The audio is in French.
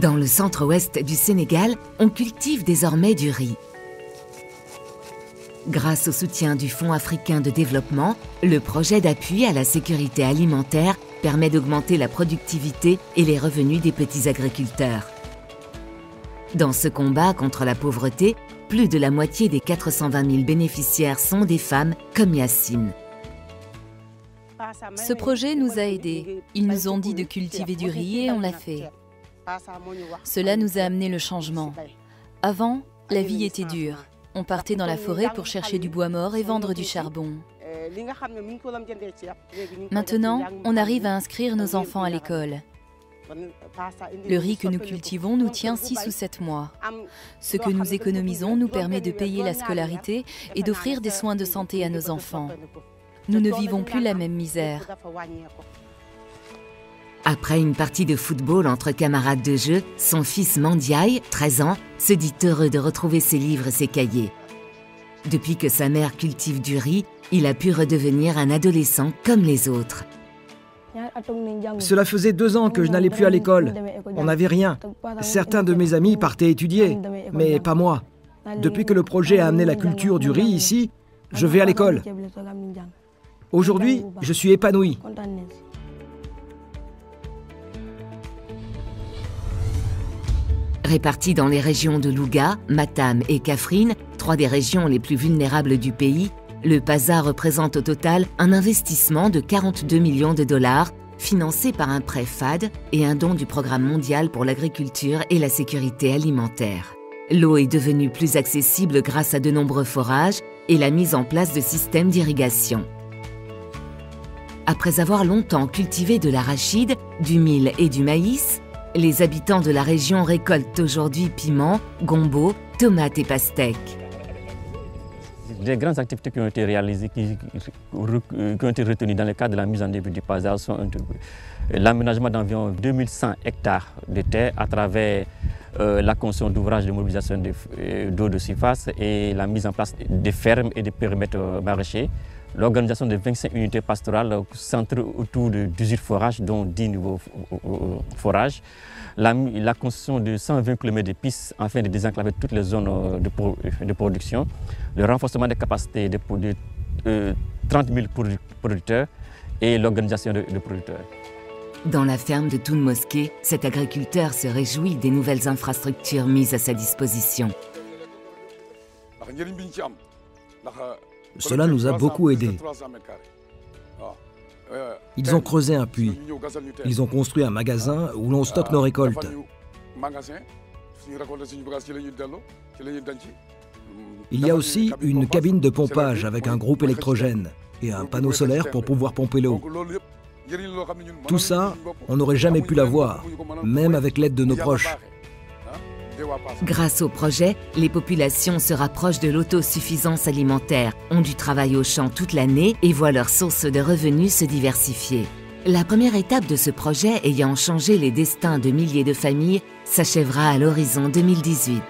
Dans le centre-ouest du Sénégal, on cultive désormais du riz. Grâce au soutien du Fonds africain de développement, le projet d'appui à la sécurité alimentaire permet d'augmenter la productivité et les revenus des petits agriculteurs. Dans ce combat contre la pauvreté, plus de la moitié des 420 000 bénéficiaires sont des femmes comme Yacine. Ce projet nous a aidés. Ils nous ont dit de cultiver du riz et on l'a fait. Cela nous a amené le changement. Avant, la vie était dure. On partait dans la forêt pour chercher du bois mort et vendre du charbon. Maintenant, on arrive à inscrire nos enfants à l'école. Le riz que nous cultivons nous tient 6 ou 7 mois. Ce que nous économisons nous permet de payer la scolarité et d'offrir des soins de santé à nos enfants. Nous ne vivons plus la même misère. Après une partie de football entre camarades de jeu, son fils Mandiaye, 13 ans, se dit heureux de retrouver ses livres et ses cahiers. Depuis que sa mère cultive du riz, il a pu redevenir un adolescent comme les autres. Cela faisait 2 ans que je n'allais plus à l'école. On n'avait rien. Certains de mes amis partaient étudier, mais pas moi. Depuis que le projet a amené la culture du riz ici, je vais à l'école. Aujourd'hui, je suis épanoui. Répartis dans les régions de Louga, Matam et Kaffrine, 3 des régions les plus vulnérables du pays, le PASA représente au total un investissement de 42 millions de dollars, financé par un prêt FAD et un don du Programme mondial pour l'agriculture et la sécurité alimentaire. L'eau est devenue plus accessible grâce à de nombreux forages et la mise en place de systèmes d'irrigation. Après avoir longtemps cultivé de l'arachide, du mil et du maïs, les habitants de la région récoltent aujourd'hui piments, gombo, tomates et pastèques. Les grandes activités qui ont été réalisées, qui ont été retenues dans le cadre de la mise en œuvre du PASA sont l'aménagement d'environ 2100 hectares de terre à travers la construction d'ouvrages de mobilisation d'eau de surface et la mise en place des fermes et des périmètres maraîchers, l'organisation de 25 unités pastorales centrées autour de 18 forages, dont 10 nouveaux forages, la construction de 120 km de pistes afin de désenclaver toutes les zones de production, le renforcement des capacités de 30 000 producteurs et l'organisation de producteurs. Dans la ferme de Toun Mosquée, cet agriculteur se réjouit des nouvelles infrastructures mises à sa disposition. Cela nous a beaucoup aidés. Ils ont creusé un puits. Ils ont construit un magasin où l'on stocke nos récoltes. Il y a aussi une cabine de pompage avec un groupe électrogène et un panneau solaire pour pouvoir pomper l'eau. Tout ça, on n'aurait jamais pu l'avoir, même avec l'aide de nos proches. Grâce au projet, les populations se rapprochent de l'autosuffisance alimentaire, ont du travail au champ toute l'année et voient leurs sources de revenus se diversifier. La première étape de ce projet ayant changé les destins de milliers de familles s'achèvera à l'horizon 2018.